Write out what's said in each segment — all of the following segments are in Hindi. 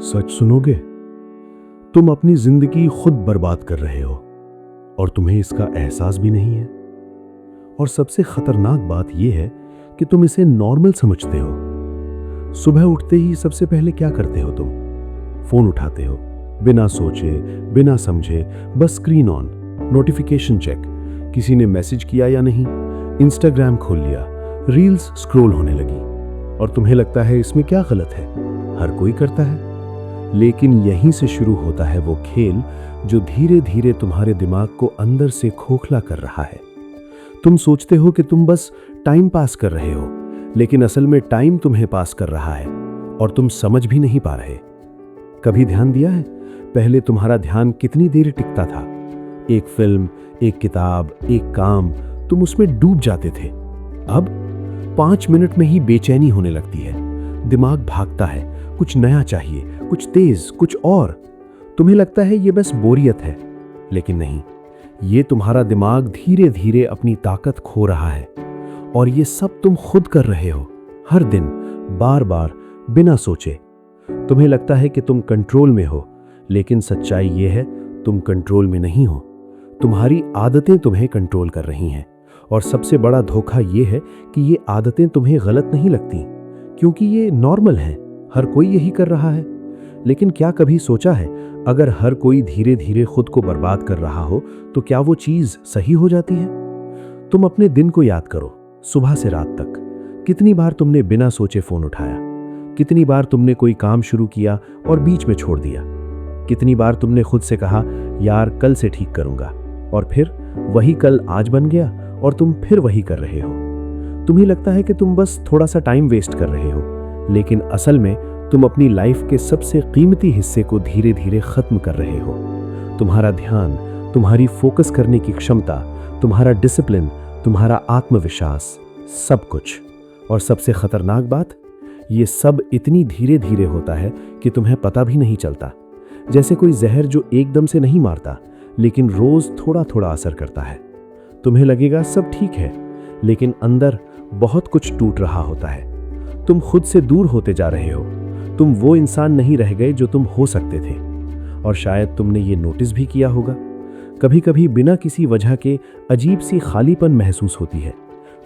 सच सुनोगे? तुम अपनी जिंदगी खुद बर्बाद कर रहे हो और तुम्हें इसका एहसास भी नहीं है। और सबसे खतरनाक बात यह है कि तुम इसे नॉर्मल समझते हो। सुबह उठते ही सबसे पहले क्या करते हो तुम? फोन उठाते हो, बिना सोचे बिना समझे, बस स्क्रीन ऑन, नोटिफिकेशन चेक, किसी ने मैसेज किया या नहीं, इंस्टाग्राम खोल लिया, रील्स स्क्रॉल होने लगी। और तुम्हें लगता है इसमें क्या गलत है, हर कोई करता है। लेकिन यहीं से शुरू होता है वो खेल जो धीरे धीरे तुम्हारे दिमाग को अंदर से खोखला कर रहा है। तुम सोचते हो कि तुम बस टाइम पास कर रहे हो, लेकिन असल में टाइम तुम्हें पास कर रहा है और तुम समझ भी नहीं पा रहे। कभी ध्यान दिया है, पहले तुम्हारा ध्यान कितनी देर टिकता था? एक फिल्म, एक किताब, एक काम, तुम उसमें डूब जाते थे। अब 5 मिनट में ही बेचैनी होने लगती है, दिमाग भागता है, कुछ नया चाहिए, कुछ तेज, कुछ और। तुम्हें लगता है ये बस बोरियत है, लेकिन नहीं, ये तुम्हारा दिमाग धीरे धीरे अपनी ताकत खो रहा है। और ये सब तुम खुद कर रहे हो, हर दिन, बार बार, बिना सोचे। तुम्हें लगता है कि तुम कंट्रोल में हो, लेकिन सच्चाई ये है तुम कंट्रोल में नहीं हो। तुम्हारी आदतें तुम्हें कंट्रोल कर रही हैं। और सबसे बड़ा धोखा ये है कि ये आदतें तुम्हें गलत नहीं लगती, क्योंकि ये नॉर्मल है, हर कोई यही कर रहा है। लेकिन क्या कभी सोचा है, अगर हर कोई धीरे धीरे खुद को बर्बाद कर रहा हो तो क्या वो चीज सही हो जाती है? तुम अपने दिन को याद करो, सुबह से रात तक कितनी बार तुमने बिना सोचे फोन उठाया? कितनी बार तुमने कोई काम शुरू किया और बीच में छोड़ दिया? कितनी बार तुमने खुद से कहा यार कल से ठीक करूंगा, और फिर वही कल आज बन गया और तुम फिर वही कर रहे हो। तुम्हें लगता है कि तुम बस थोड़ा सा टाइम वेस्ट कर रहे हो, लेकिन असल में तुम अपनी लाइफ के सबसे कीमती हिस्से को धीरे धीरे खत्म कर रहे हो। तुम्हारा ध्यान, तुम्हारी फोकस करने की क्षमता, तुम्हारा डिसिप्लिन, तुम्हारा आत्मविश्वास, सब कुछ। और सबसे खतरनाक बात, ये सब इतनी धीरे धीरे होता है कि तुम्हें पता भी नहीं चलता। जैसे कोई जहर जो एकदम से नहीं मारता, लेकिन रोज थोड़ा थोड़ा असर करता है। तुम्हें लगेगा सब ठीक है, लेकिन अंदर बहुत कुछ टूट रहा होता है। तुम खुद से दूर होते जा रहे हो, तुम वो इंसान नहीं रह गए जो तुम हो सकते थे। और शायद तुमने ये नोटिस भी किया होगा, कभी कभी बिना किसी वजह के अजीब सी खालीपन महसूस होती है।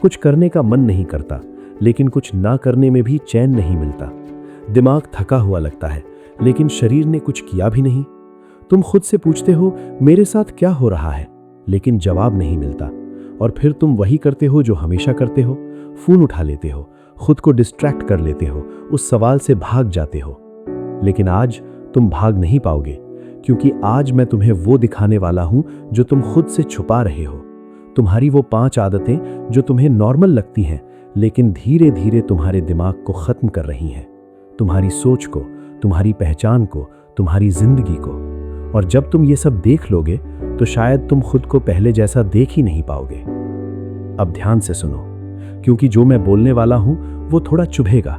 कुछ करने का मन नहीं करता, लेकिन कुछ ना करने में भी चैन नहीं मिलता। दिमाग थका हुआ लगता है, लेकिन शरीर ने कुछ किया भी नहीं। तुम खुद से पूछते हो मेरे साथ क्या हो रहा है, लेकिन जवाब नहीं मिलता। और फिर तुम वही करते हो जो हमेशा करते हो, फोन उठा लेते हो, खुद को डिस्ट्रैक्ट कर लेते हो, उस सवाल से भाग जाते हो। लेकिन आज तुम भाग नहीं पाओगे, क्योंकि आज मैं तुम्हें वो दिखाने वाला हूं जो तुम खुद से छुपा रहे हो। तुम्हारी वो 5 आदतें जो तुम्हें नॉर्मल लगती हैं, लेकिन धीरे धीरे तुम्हारे दिमाग को खत्म कर रही हैं, तुम्हारी सोच को, तुम्हारी पहचान को, तुम्हारी जिंदगी को। और जब तुम ये सब देख लोगे तो शायद तुम खुद को पहले जैसा देख ही नहीं पाओगे। अब ध्यान से सुनो, क्योंकि जो मैं बोलने वाला हूं वो थोड़ा चुभेगा,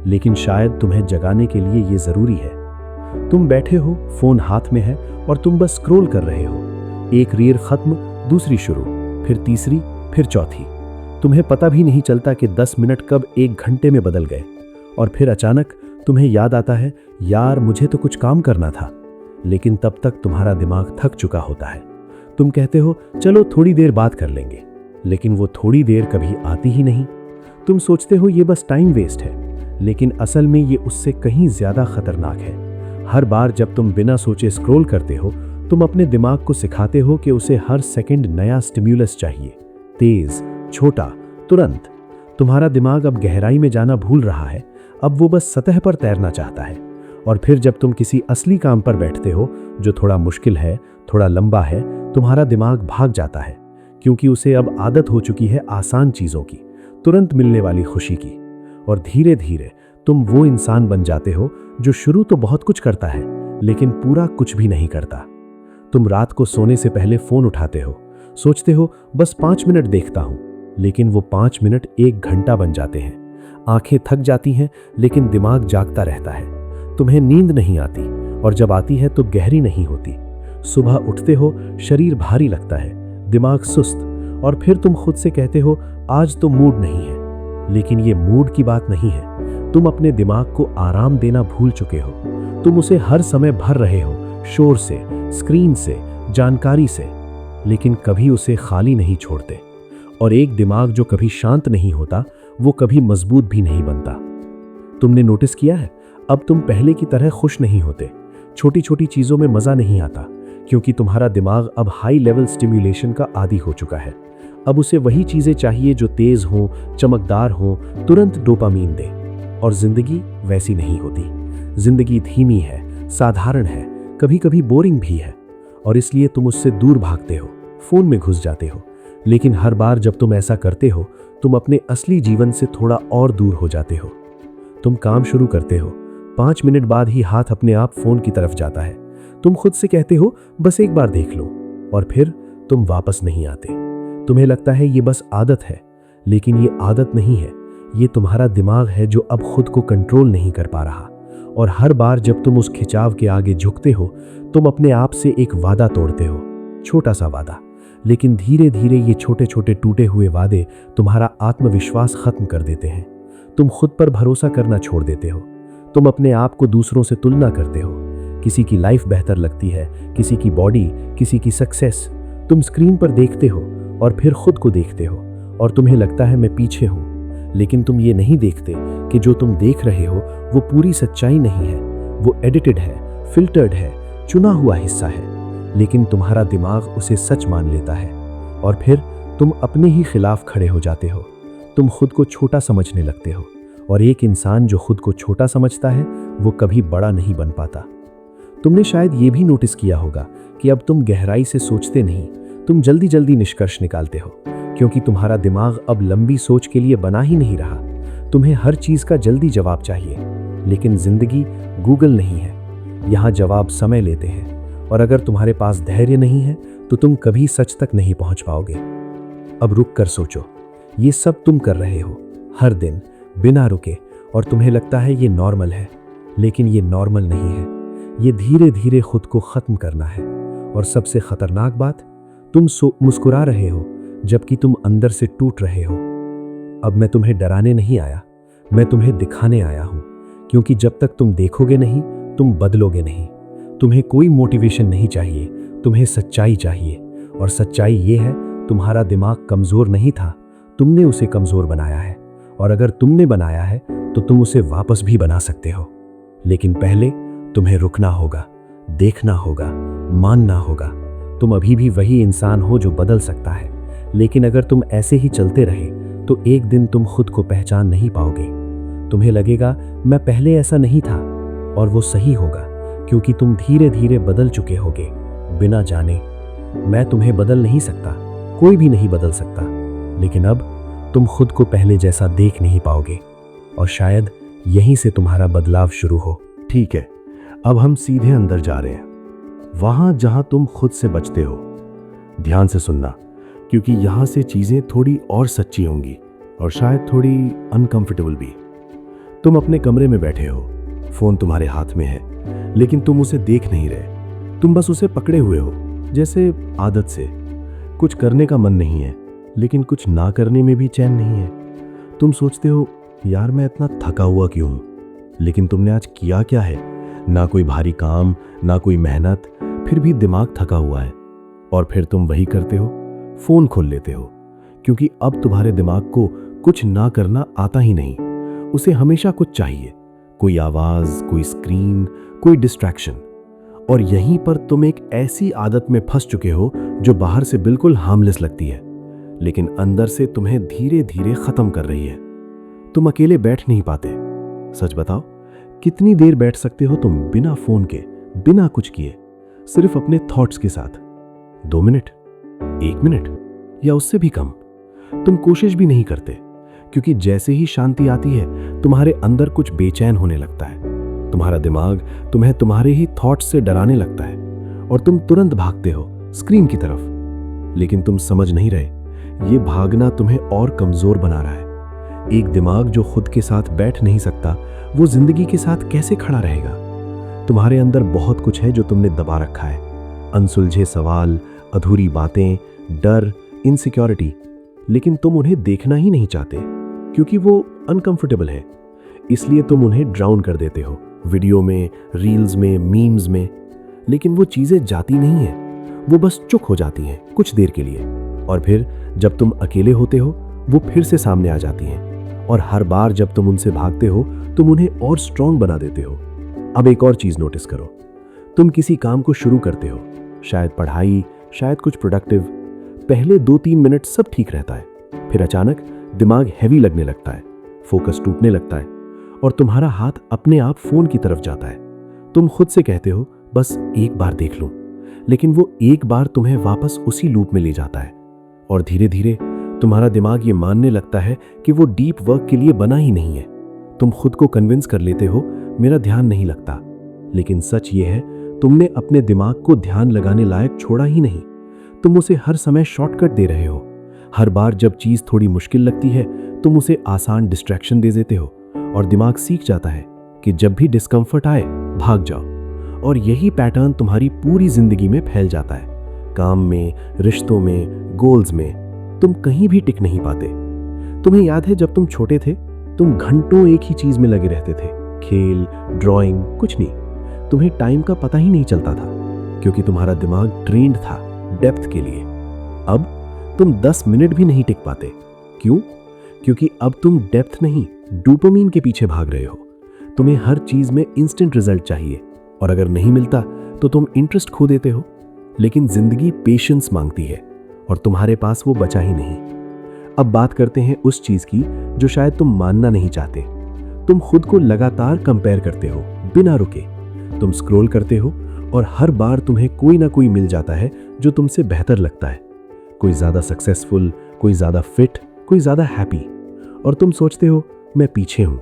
लेकिन शायद तुम्हें जगाने के लिए ये जरूरी है। तुम बैठे हो, फोन हाथ में है और तुम बस स्क्रॉल कर रहे हो। एक रील खत्म, दूसरी शुरू, फिर तीसरी, फिर चौथी। तुम्हें पता भी नहीं चलता कि 10 मिनट कब 1 घंटे में बदल गए। और फिर अचानक तुम्हें याद आता है यार मुझे तो कुछ काम करना था। लेकिन तब तक तुम्हारा दिमाग थक चुका होता है। तुम कहते हो चलो थोड़ी देर बात कर लेंगे, लेकिन वो थोड़ी देर कभी आती ही नहीं। तुम सोचते हो ये बस टाइम वेस्ट है, लेकिन असल में ये उससे कहीं ज्यादा खतरनाक है। हर बार जब तुम बिना सोचे स्क्रॉल करते हो, तुम अपने दिमाग को सिखाते हो कि उसे हर सेकंड नया स्टिम्युलस चाहिए, तेज, छोटा, तुरंत। तुम्हारा दिमाग अब गहराई में जाना भूल रहा है, अब वो बस सतह पर तैरना चाहता है। और फिर जब तुम किसी असली काम पर बैठते हो जो थोड़ा मुश्किल है, थोड़ा लंबा है, तुम्हारा दिमाग भाग जाता है, क्योंकि उसे अब आदत हो चुकी है आसान चीजों की, तुरंत मिलने वाली खुशी की। और धीरे धीरे तुम वो इंसान बन जाते हो जो शुरू तो बहुत कुछ करता है, लेकिन पूरा कुछ भी नहीं करता। तुम रात को सोने से पहले फोन उठाते हो, सोचते हो बस 5 मिनट देखता हूं, लेकिन वो 5 मिनट 1 घंटा बन जाते हैं। आंखें थक जाती हैं, लेकिन दिमाग जागता रहता है। तुम्हें नींद नहीं आती, और जब आती है तो गहरी नहीं होती। सुबह उठते हो, शरीर भारी लगता है, दिमाग सुस्त, और फिर तुम खुद से कहते हो आज तो मूड नहीं है। लेकिन ये मूड की बात नहीं है, तुम अपने दिमाग को आराम देना भूल चुके हो। तुम उसे हर समय भर रहे हो, शोर से, स्क्रीन से, जानकारी से, लेकिन कभी उसे खाली नहीं छोड़ते। और एक दिमाग जो कभी शांत नहीं होता, वो कभी मजबूत भी नहीं बनता। तुमने नोटिस किया है, अब तुम पहले की तरह खुश नहीं होते। छोटी छोटी चीजों में मजा नहीं आता, क्योंकि तुम्हारा दिमाग अब हाई लेवल स्टिम्युलेशन का आदी हो चुका है। अब उसे वही चीजें चाहिए जो तेज हों, चमकदार हों, तुरंत डोपामीन दे। और जिंदगी वैसी नहीं होती। जिंदगी धीमी है, साधारण है, कभी कभी बोरिंग भी है, और इसलिए तुम उससे दूर भागते हो, फोन में घुस जाते हो। लेकिन हर बार जब तुम ऐसा करते हो, तुम अपने असली जीवन से थोड़ा और दूर हो जाते हो। तुम काम शुरू करते हो, 5 मिनट बाद ही हाथ अपने आप फोन की तरफ जाता है। तुम खुद से कहते हो बस एक बार देख लो, और फिर तुम वापस नहीं आते। तुम्हें लगता है ये बस आदत है, लेकिन ये आदत नहीं है, ये तुम्हारा दिमाग है जो अब खुद को कंट्रोल नहीं कर पा रहा। और हर बार जब तुम उस खिंचाव के आगे झुकते हो, तुम अपने आप से एक वादा तोड़ते हो, छोटा सा वादा। लेकिन धीरे धीरे ये छोटे छोटे टूटे हुए वादे तुम्हारा आत्मविश्वास खत्म कर देते हैं। तुम खुद पर भरोसा करना छोड़ देते हो। तुम अपने आप को दूसरों से तुलना करते हो। किसी की लाइफ बेहतर लगती है, किसी की बॉडी, किसी की सक्सेस। तुम स्क्रीन पर देखते हो और फिर खुद को देखते हो, और तुम्हें लगता है मैं पीछे हूं। लेकिन तुम ये नहीं देखते कि जो तुम देख रहे हो वो पूरी सच्चाई नहीं है। वो एडिटेड है, फिल्टर्ड है, चुना हुआ हिस्सा है। लेकिन तुम्हारा दिमाग उसे सच मान लेता है, और फिर तुम अपने ही खिलाफ खड़े हो जाते हो। तुम खुद को छोटा समझने लगते हो, और एक इंसान जो खुद को छोटा समझता है वो कभी बड़ा नहीं बन पाता। तुमने शायद ये भी नोटिस किया होगा कि अब तुम गहराई से सोचते नहीं, तुम जल्दी जल्दी निष्कर्ष निकालते हो, क्योंकि तुम्हारा दिमाग अब लंबी सोच के लिए बना ही नहीं रहा। तुम्हें हर चीज का जल्दी जवाब चाहिए। लेकिन जिंदगी गूगल नहीं है, यहाँ जवाब समय लेते हैं। और अगर तुम्हारे पास धैर्य नहीं है तो तुम कभी सच तक नहीं पहुंच पाओगे। अब रुक कर सोचो, ये सब तुम कर रहे हो हर दिन बिना रुके, और तुम्हें लगता है ये नॉर्मल है, लेकिन ये नॉर्मल नहीं है। ये धीरे धीरे खुद को खत्म करना है। और सबसे खतरनाक बात, तुम मुस्कुरा रहे हो जबकि तुम अंदर से टूट रहे हो। अब मैं तुम्हें डराने नहीं आया, मैं तुम्हें दिखाने आया हूं, क्योंकि जब तक तुम देखोगे नहीं तुम बदलोगे नहीं। तुम्हें कोई मोटिवेशन नहीं चाहिए, तुम्हें सच्चाई चाहिए। और सच्चाई ये है, तुम्हारा दिमाग कमजोर नहीं था, तुमने उसे कमजोर बनाया है। और अगर तुमने बनाया है तो तुम उसे वापस भी बना सकते हो। लेकिन पहले तुम्हें रुकना होगा, देखना होगा, मानना होगा। तुम अभी भी वही इंसान हो जो बदल सकता है। लेकिन अगर तुम ऐसे ही चलते रहे तो एक दिन तुम खुद को पहचान नहीं पाओगे। तुम्हें लगेगा मैं पहले ऐसा नहीं था, और वो सही होगा, क्योंकि तुम धीरे धीरे बदल चुके होगे बिना जाने। मैं तुम्हें बदल नहीं सकता, कोई भी नहीं बदल सकता, लेकिन अब तुम खुद को पहले जैसा देख नहीं पाओगे, और शायद यहीं से तुम्हारा बदलाव शुरू हो। ठीक है, अब हम सीधे अंदर जा रहे हैं, वहां जहां तुम खुद से बचते हो। ध्यान से सुनना, क्योंकि यहां से चीजें थोड़ी और सच्ची होंगी, और शायद थोड़ी अनकंफर्टेबल भी। तुम अपने कमरे में बैठे हो, फोन तुम्हारे हाथ में है, लेकिन तुम उसे देख नहीं रहे। तुम बस उसे पकड़े हुए हो, जैसे आदत से। कुछ करने का मन नहीं है, लेकिन कुछ ना करने में भी चैन नहीं है। तुम सोचते हो यार मैं इतना थका हुआ क्यों हूं? लेकिन तुमने आज किया क्या है? ना कोई भारी काम, ना कोई मेहनत, फिर भी दिमाग थका हुआ है। और फिर तुम वही करते हो, फोन खोल लेते हो, क्योंकि अब तुम्हारे दिमाग को कुछ ना करना आता ही नहीं। उसे हमेशा कुछ चाहिए, कोई आवाज, कोई स्क्रीन, कोई डिस्ट्रैक्शन। और यहीं पर तुम एक ऐसी आदत में फंस चुके हो जो बाहर से बिल्कुल हार्मलेस लगती है, लेकिन अंदर से तुम्हें धीरे धीरे खत्म कर रही है। तुम अकेले बैठ नहीं पाते। सच बताओ, कितनी देर बैठ सकते हो तुम बिना फोन के, बिना कुछ किए, सिर्फ अपने थॉट्स के साथ? 2 मिनट, 1 मिनट, या उससे भी कम? तुम कोशिश भी नहीं करते, क्योंकि जैसे ही शांति आती है तुम्हारे अंदर कुछ बेचैन होने लगता है। तुम्हारा दिमाग तुम्हें तुम्हारे ही थॉट्स से डराने लगता है, और तुम तुरंत भागते हो स्क्रीन की तरफ। लेकिन तुम समझ नहीं रहे, ये भागना तुम्हें और कमजोर बना रहा है। एक दिमाग जो खुद के साथ बैठ नहीं सकता, वो जिंदगी के साथ कैसे खड़ा रहेगा? तुम्हारे अंदर बहुत कुछ है जो तुमने दबा रखा है। अनसुलझे सवाल, अधूरी बातें, डर, इनसिक्योरिटी। लेकिन तुम उन्हें देखना ही नहीं चाहते, क्योंकि वो अनकंफर्टेबल है। इसलिए तुम उन्हें ड्राउन कर देते हो, वीडियो में, रील्स में, मीम्स में, लेकिन वो चीजें जाती नहीं हैं। वो बस चुप हो जाती हैं कुछ देर के लिए, और फिर जब तुम अकेले होते हो वो फिर से सामने आ जाती हैं, और हर बार जब तुम उनसे भागते हो तुम उन्हें और स्ट्रांग बना देते हो। अब एक और चीज नोटिस करो, तुम किसी काम को शुरू करते हो, शायद पढ़ाई, शायद कुछ प्रोडक्टिव। पहले 2-3 मिनट सब ठीक रहता है, फिर अचानक दिमाग हैवी लगने लगता है, फोकस टूटने लगता है, और तुम्हारा हाथ अपने आप फोन की तरफ जाता है। तुम खुद से कहते हो बस एक बार देख लूं, लेकिन वो एक बार तुम्हें वापस उसी लूप में ले जाता है, और धीरे धीरे तुम्हारा दिमाग ये मानने लगता है कि वो डीप वर्क के लिए बना ही नहीं है। तुम खुद को कन्विंस कर लेते हो मेरा ध्यान नहीं लगता, लेकिन सच ये है तुमने अपने दिमाग को ध्यान लगाने लायक छोड़ा ही नहीं। तुम उसे हर समय शॉर्टकट दे रहे हो। हर बार जब चीज थोड़ी मुश्किल लगती है तुम उसे आसान डिस्ट्रैक्शन दे देते हो, और दिमाग सीख जाता है कि जब भी डिस्कम्फर्ट आए भाग जाओ। और यही पैटर्न तुम्हारी पूरी जिंदगी में फैल जाता है। काम में, रिश्तों में, गोल्स में तुम कहीं भी टिक नहीं पाते। तुम्हें याद है जब तुम छोटे थे तुम घंटों एक ही चीज में लगे रहते थे, खेल, ड्राइंग, कुछ नहीं। तुम्हें टाइम का पता ही नहीं चलता था, क्योंकि तुम्हारा दिमाग ट्रेंड था डेप्थ के लिए। अब तुम 10 मिनट भी नहीं टिक पाते। क्यों? क्योंकि अब तुम डेप्थ नहीं, डोपामिन के पीछे भाग रहे हो। तुम्हें हर चीज में इंस्टेंट रिजल्ट चाहिए, और अगर नहीं मिलता तो तुम इंटरेस्ट खो देते हो। लेकिन जिंदगी पेशेंस मांगती है, और तुम्हारे पास वो बचा ही नहीं। अब बात करते हैं उस चीज की जो शायद तुम मानना नहीं चाहते। तुम खुद को लगातार कंपेयर करते हो बिना रुके। तुम स्क्रॉल करते हो, और हर बार तुम्हें कोई ना कोई मिल जाता है जो तुमसे बेहतर लगता है। कोई ज्यादा सक्सेसफुल, कोई ज्यादा फिट, कोई ज्यादा हैप्पी, और तुम सोचते हो मैं पीछे हूं।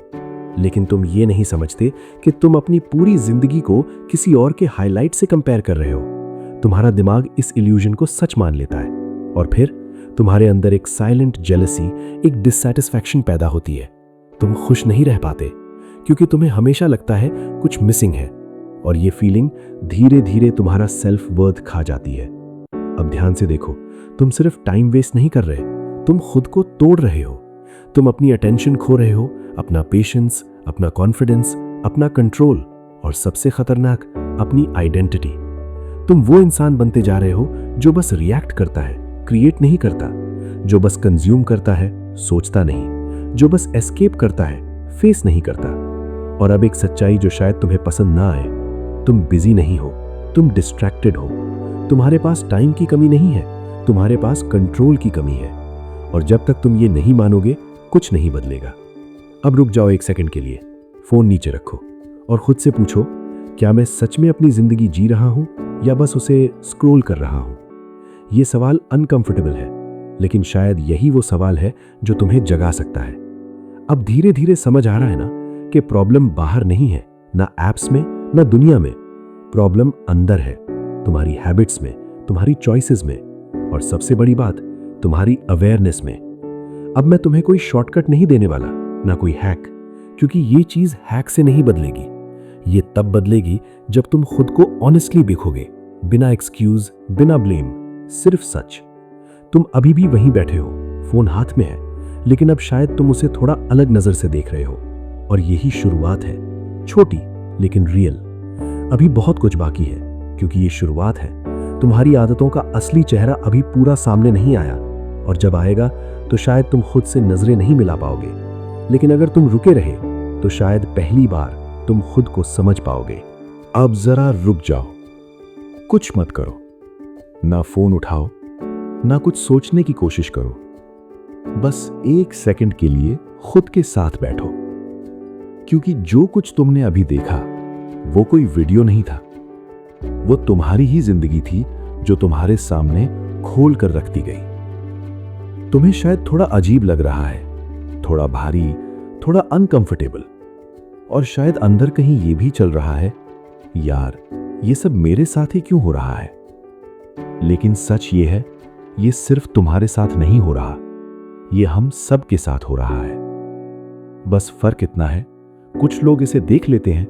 लेकिन तुम ये नहीं समझते कि तुम अपनी पूरी जिंदगी को किसी और के हाईलाइट से कंपेयर कर रहे हो। तुम्हारा दिमाग इस इल्यूजन को सच मान लेता है, और फिर तुम्हारे अंदर एक साइलेंट जेलसी, एक डिससैटिस्फैक्शन पैदा होती है। तुम खुश नहीं रह पाते, क्योंकि तुम्हें हमेशा लगता है कुछ मिसिंग है, और ये फीलिंग धीरे धीरे तुम्हारा सेल्फ वर्थ खा जाती है। अब ध्यान से देखो, तुम सिर्फ टाइम वेस्ट नहीं कर रहे, तुम खुद को तोड़ रहे हो। तुम अपनी अटेंशन खो रहे हो, अपना पेशेंस, अपना कॉन्फिडेंस, अपना कंट्रोल, और सबसे खतरनाक अपनी आइडेंटिटी। तुम वो इंसान बनते जा रहे हो जो बस रिएक्ट करता है, क्रिएट नहीं करता, जो बस कंज्यूम करता है, सोचता नहीं, जो बस एस्केप करता है, फेस नहीं करता। और अब एक सच्चाई जो शायद तुम्हें पसंद ना आए, तुम बिजी नहीं हो, तुम डिस्ट्रैक्टेड हो। तुम्हारे पास टाइम की कमी नहीं है, तुम्हारे पास कंट्रोल की कमी है। और जब तक तुम ये नहीं मानोगे कुछ नहीं बदलेगा। अब रुक जाओ एक सेकंड के लिए, फोन नीचे रखो, और खुद से पूछो, क्या मैं सच में अपनी जिंदगी जी रहा हूं या बस उसे स्क्रॉल कर रहा हूं? यह सवाल अनकंफर्टेबल है, लेकिन शायद यही वो सवाल है जो तुम्हें जगा सकता है। अब धीरे धीरे समझ आ रहा है ना कि प्रॉब्लम बाहर नहीं है, ना एप्स में, ना दुनिया में। प्रॉब्लम अंदर है, तुम्हारी हैबिट्स में, तुम्हारी चॉइसेस में, और सबसे बड़ी बात तुम्हारी अवेयरनेस में। अब मैं तुम्हें कोई शॉर्टकट नहीं देने वाला, ना कोई हैक, क्योंकि ये चीज हैक से नहीं बदलेगी। ये तब बदलेगी जब तुम खुद को ऑनेस्टली देखोगे, बिना एक्सक्यूज, बिना ब्लेम, सिर्फ सच। तुम अभी भी वहीं बैठे हो, फोन हाथ में है, लेकिन अब शायद तुम उसे थोड़ा अलग नजर से देख रहे हो। और यही शुरुआत है, छोटी लेकिन रियल। अभी बहुत कुछ बाकी है, क्योंकि ये शुरुआत है। तुम्हारी आदतों का असली चेहरा अभी पूरा सामने नहीं आया, और जब आएगा तो शायद तुम खुद से नजरें नहीं मिला पाओगे। लेकिन अगर तुम रुके रहे तो शायद पहली बार तुम खुद को समझ पाओगे। अब जरा रुक जाओ, कुछ मत करो, ना फोन उठाओ, ना कुछ सोचने की कोशिश करो। बस एक सेकंड के लिए खुद के साथ बैठो, क्योंकि जो कुछ तुमने अभी देखा वो कोई वीडियो नहीं था, वो तुम्हारी ही जिंदगी थी जो तुम्हारे सामने खोल कर रख दी गई। तुम्हें शायद थोड़ा अजीब लग रहा है, थोड़ा भारी, थोड़ा अनकंफर्टेबल, और शायद अंदर कहीं ये भी चल रहा है, यार ये सब मेरे साथ ही क्यों हो रहा है? लेकिन सच ये है, ये सिर्फ तुम्हारे साथ नहीं हो रहा, ये हम सब के साथ हो रहा है। बस फर्क इतना है, कुछ लोग इसे देख लेते हैं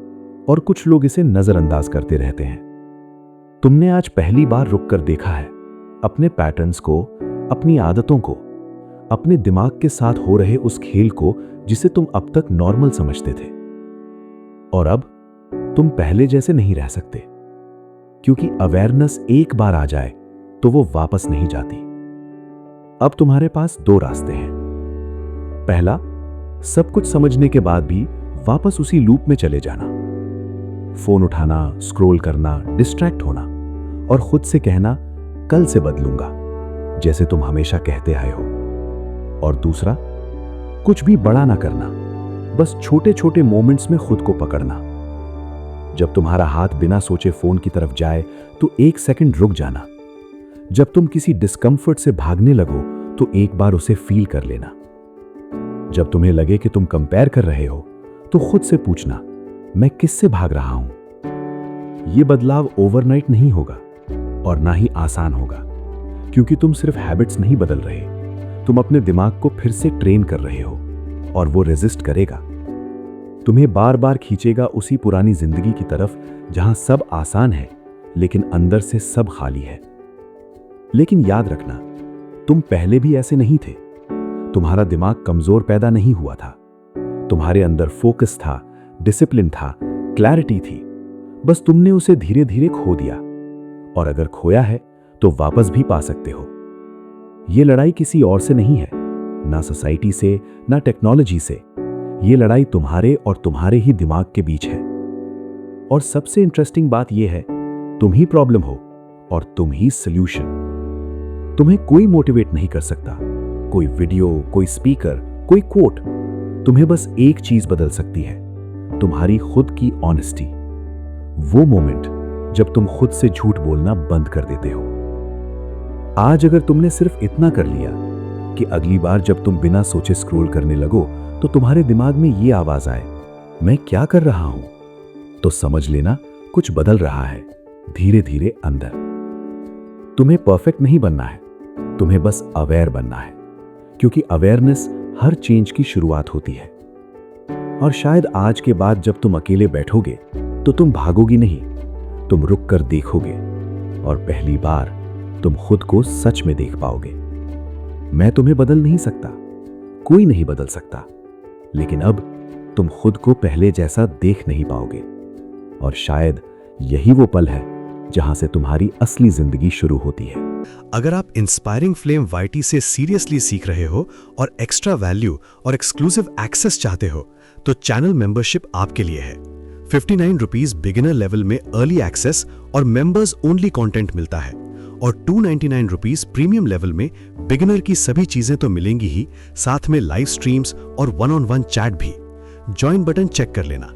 और कुछ लोग इसे नजरअंदाज करते रहते हैं। तुमने आज पहली बार रुक कर देखा है अपने पैटर्न्स को, अपनी आदतों को, अपने दिमाग के साथ हो रहे उस खेल को जिसे तुम अब तक नॉर्मल समझते थे। और अब तुम पहले जैसे नहीं रह सकते, क्योंकि अवेयरनेस एक बार आ जाए तो वो वापस नहीं जाती। अब तुम्हारे पास दो रास्ते हैं। पहला, सब कुछ समझने के बाद भी वापस उसी लूप में चले जाना, फोन उठाना, स्क्रॉल करना, डिस्ट्रैक्ट होना और खुद से कहना कल से बदलूंगा, जैसे तुम हमेशा कहते आए हो। और दूसरा, कुछ भी बड़ा ना करना, बस छोटे छोटे मोमेंट्स में खुद को पकड़ना। जब तुम्हारा हाथ बिना सोचे फोन की तरफ जाए तो एक सेकंड रुक जाना। जब तुम किसी डिस्कम्फर्ट से भागने लगो तो एक बार उसे फील कर लेना। जब तुम्हें लगे कि तुम कंपेयर कर रहे हो तो खुद से पूछना, मैं किससे भाग रहा हूं? यह बदलाव ओवरनाइट नहीं होगा और ना ही आसान होगा, क्योंकि तुम सिर्फ हैबिट्स नहीं बदल रहे, तुम अपने दिमाग को फिर से ट्रेन कर रहे हो और वो रेजिस्ट करेगा। तुम्हें बार बार खींचेगा उसी पुरानी जिंदगी की तरफ जहां सब आसान है लेकिन अंदर से सब खाली है। लेकिन याद रखना, तुम पहले भी ऐसे नहीं थे। तुम्हारा दिमाग कमजोर पैदा नहीं हुआ था। तुम्हारे अंदर फोकस था, डिसिप्लिन था, क्लैरिटी थी। बस तुमने उसे धीरे धीरे खो दिया, और अगर खोया है तो वापस भी पा सकते हो। यह लड़ाई किसी और से नहीं है, ना सोसाइटी से, ना टेक्नोलॉजी से। यह लड़ाई तुम्हारे और तुम्हारे ही दिमाग के बीच है। और सबसे इंटरेस्टिंग बात यह है, तुम ही प्रॉब्लम हो और तुम ही सॉल्यूशन। तुम्हें कोई मोटिवेट नहीं कर सकता, कोई वीडियो, कोई स्पीकर, कोई कोट। तुम्हें बस एक चीज बदल सकती है, तुम्हारी खुद की ऑनेस्टी। वो मोमेंट जब तुम खुद से झूठ बोलना बंद कर देते हो। आज अगर तुमने सिर्फ इतना कर लिया कि अगली बार जब तुम बिना सोचे स्क्रॉल करने लगो तो तुम्हारे दिमाग में ये आवाज आए, मैं क्या कर रहा हूं, तो समझ लेना कुछ बदल रहा है धीरे धीरे अंदर। तुम्हें परफेक्ट नहीं बनना है, तुम्हें बस अवेयर बनना है, क्योंकि अवेयरनेस हर चेंज की शुरुआत होती है। और शायद आज के बाद जब तुम अकेले बैठोगे तो तुम भागोगी नहीं, तुम रुक कर देखोगे और पहली बार तुम खुद को सच में देख पाओगे। मैं तुम्हें बदल नहीं सकता, कोई नहीं बदल सकता, लेकिन अब तुम खुद को पहले जैसा देख नहीं पाओगे। और शायद यही वो पल है जहां से तुम्हारी असली जिंदगी शुरू होती है। अगर आप इंस्पायरिंग फ्लेम YT से सीरियसली सीख रहे हो और एक्स्ट्रा वैल्यू और एक्सक्लूसिव एक्सेस चाहते हो तो चैनल मेंबरशिप आपके लिए है। 59 रुपीज बिगिनर लेवल में अर्ली एक्सेस और मेंबर्स ओनली कंटेंट मिलता है, और 299 रुपीज प्रीमियम लेवल में बिगिनर की सभी चीजें तो मिलेंगी ही, साथ में लाइव स्ट्रीम्स और 1-on-1 चैट भी। ज्वाइन बटन चेक कर लेना।